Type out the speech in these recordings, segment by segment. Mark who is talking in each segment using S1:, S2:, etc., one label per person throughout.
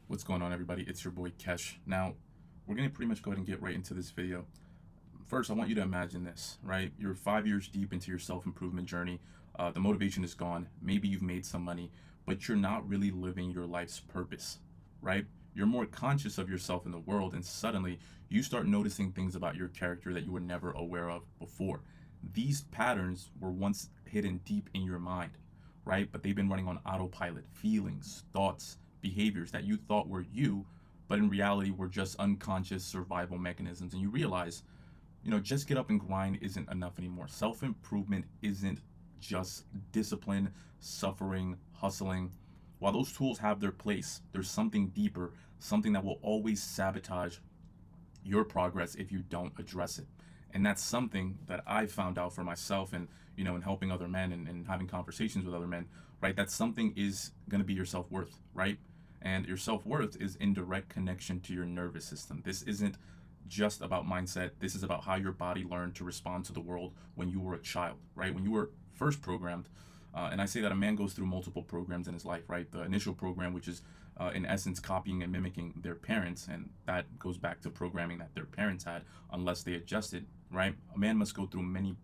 S1: What's going on, everybody? It's your boy Kesh. Now, we're going to pretty much go ahead and get right into this video. First, I want you to imagine this, right? You're 5 years deep into your self-improvement journey. The motivation is gone. Maybe you've made some money, but you're not really living your life's purpose, right? You're more conscious of yourself in the world, and suddenly you start noticing things about your character that you were never aware of before. These patterns were once hidden deep in your mind, right? But they've been running on autopilot, feelings, thoughts, behaviors that you thought were you, but in reality were just unconscious survival mechanisms. And you realize, just get up and grind isn't enough anymore. Self improvement isn't just discipline, suffering, hustling. While those tools have their place, there's something deeper, something that will always sabotage your progress if you don't address it. And that's something that I found out for myself, and in helping other men and having conversations with other men, right? That something is going to be your self-worth, right? And your self-worth is in direct connection to your nervous system. This isn't just about mindset. This is about how your body learned to respond to the world when you were a child, right? When you were first programmed. And I say that a man goes through multiple programs in his life, right? The initial program, which is in essence copying and mimicking their parents, and that goes back to programming that their parents had, unless they adjusted, right? A man must go through many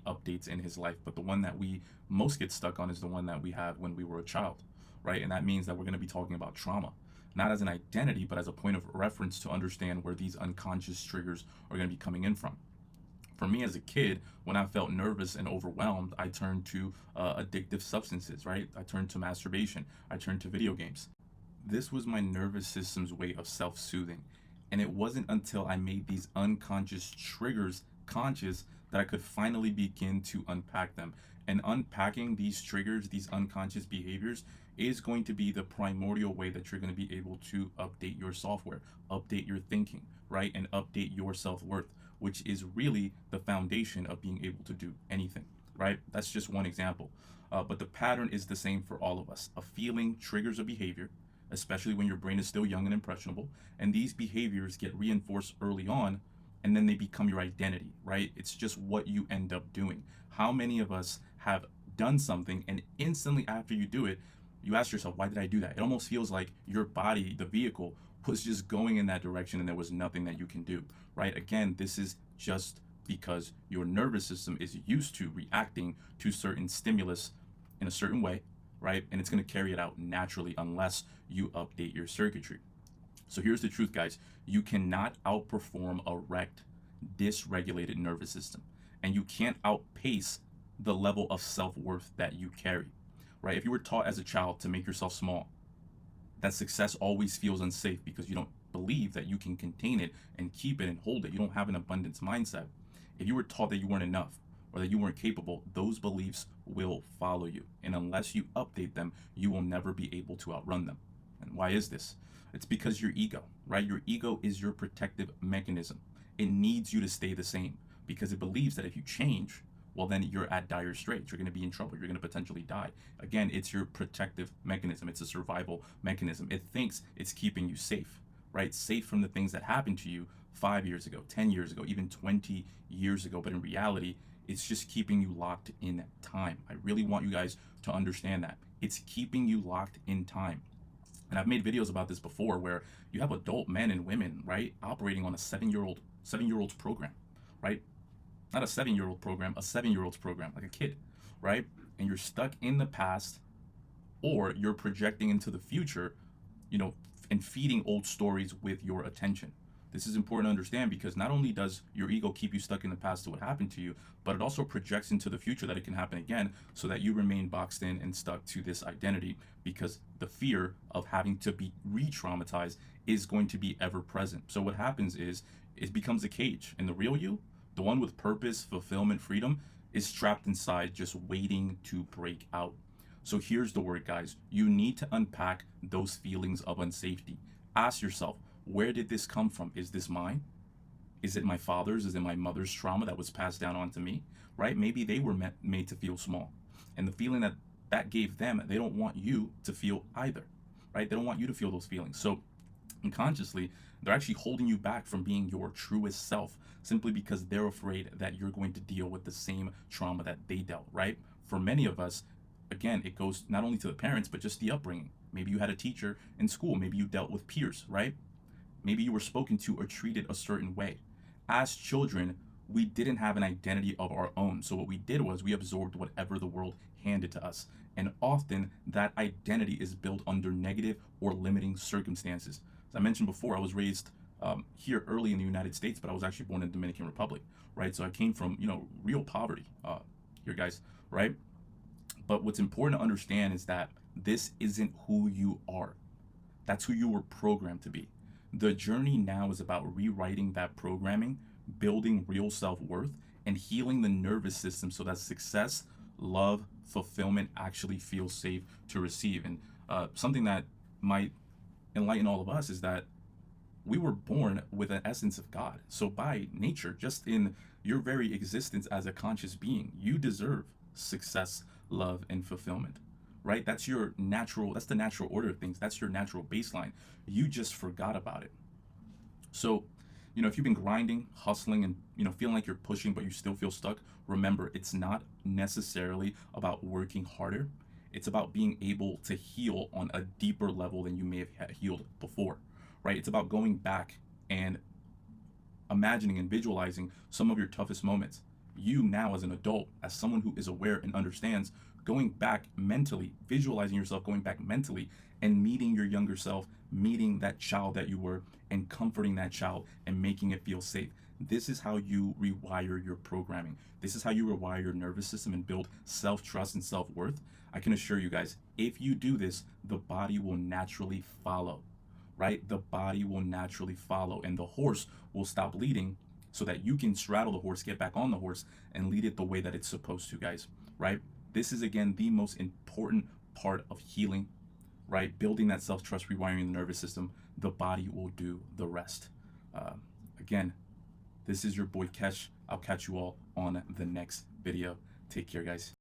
S1: updates in his life, but the one that we most get stuck on is the one that we have when we were a child, right? And that means that we're going to be talking about trauma, not as an identity, but as a point of reference to understand where these unconscious triggers are going to be coming in from. For me as a kid, when I felt nervous and overwhelmed, I turned to addictive substances, right? I turned to masturbation. I turned to video games. This was my nervous system's way of self soothing. And it wasn't until I made these unconscious triggers conscious that I could finally begin to unpack them. And unpacking these triggers, these unconscious behaviors, is going to be the primordial way that you're going to be able to update your software, update your thinking, right? And update your self worth, which is really the foundation of being able to do anything, right? That's just one example. But the pattern is the same for all of us. A feeling triggers a behavior, especially when your brain is still young and impressionable. And these behaviors get reinforced early on, and then they become your identity, right? It's just what you end up doing. How many of us have done something and instantly after you do it, you ask yourself, why did I do that? It almost feels like your body, the vehicle, was just going in that direction and there was nothing that you can do, right? Again, this is just because your nervous system is used to reacting to certain stimulus in a certain way, right? And it's going to carry it out naturally unless you update your circuitry. So here's the truth, guys. You cannot outperform a wrecked, dysregulated nervous system. And you can't outpace the level of self-worth that you carry, right? If you were taught as a child to make yourself small, that success always feels unsafe because you don't believe that you can contain it and keep it and hold it. You don't have an abundance mindset. If you were taught that you weren't enough or that you weren't capable, those beliefs will follow you. And unless you update them, you will never be able to outrun them. And why is this? It's because your ego, right? Your ego is your protective mechanism. It needs you to stay the same because it believes that if you change, well, then you're at dire straits. You're going to be in trouble. You're going to potentially die. Again, it's your protective mechanism. It's a survival mechanism. It thinks it's keeping you safe, right? Safe from the things that happened to you 5 years ago, 10 years ago, even 20 years ago. But in reality, it's just keeping you locked in time. I really want you guys to understand that. It's keeping you locked in time. And I've made videos about this before where you have adult men and women, right, operating on a seven-year-old's program, right? Not a 7-year-old program, a 7-year-old's program, like a kid, right? And you're stuck in the past, or you're projecting into the future, and feeding old stories with your attention. This is important to understand because not only does your ego keep you stuck in the past to what happened to you, but it also projects into the future that it can happen again so that you remain boxed in and stuck to this identity because the fear of having to be re-traumatized is going to be ever present. So what happens is it becomes a cage, and the real you, the one with purpose, fulfillment, freedom, is trapped inside just waiting to break out. So here's the word, guys. You need to unpack those feelings of unsafety. Ask yourself, where did this come from? Is this mine? Is it my father's? Is it my mother's trauma that was passed down onto me? Right? Maybe they were made to feel small. And the feeling that gave them, they don't want you to feel either. Right? They don't want you to feel those feelings. So unconsciously, they're actually holding you back from being your truest self simply because they're afraid that you're going to deal with the same trauma that they dealt, right? For many of us, again, it goes not only to the parents, but just the upbringing. Maybe you had a teacher in school. Maybe you dealt with peers, right? Maybe you were spoken to or treated a certain way. As children, we didn't have an identity of our own. So what we did was we absorbed whatever the world handed to us. And often that identity is built under negative or limiting circumstances. As I mentioned before, I was raised here early in the United States, but I was actually born in the Dominican Republic, right? So I came from, real poverty here, guys, right? But what's important to understand is that this isn't who you are. That's who you were programmed to be. The journey now is about rewriting that programming, building real self worth, and healing the nervous system so that success, love, fulfillment actually feels safe to receive. And something that might enlighten all of us is that we were born with an essence of God. So by nature, just in your very existence as a conscious being, you deserve success, love, and fulfillment. Right? That's the natural order of things. That's your natural baseline. You just forgot about it. So, if you've been grinding, hustling, and feeling like you're pushing but you still feel stuck, remember it's not necessarily about working harder. It's about being able to heal on a deeper level than you may have healed before, right? It's about going back and imagining and visualizing some of your toughest moments. You now, as an adult, as someone who is aware and understands, going back mentally, visualizing yourself going back mentally and meeting your younger self, meeting that child that you were, and comforting that child and making it feel safe. This is how you rewire your programming. This is how you rewire your nervous system and build self-trust and self-worth. I can assure you guys, if you do this, the body will naturally follow, right? The body will naturally follow, and the horse will stop leading so that you can straddle the horse, get back on the horse, and lead it the way that it's supposed to, guys, right? This is, again, the most important part of healing, right? Building that self-trust, rewiring the nervous system. The body will do the rest. Again, this is your boy Kesh. I'll catch you all on the next video. Take care, guys.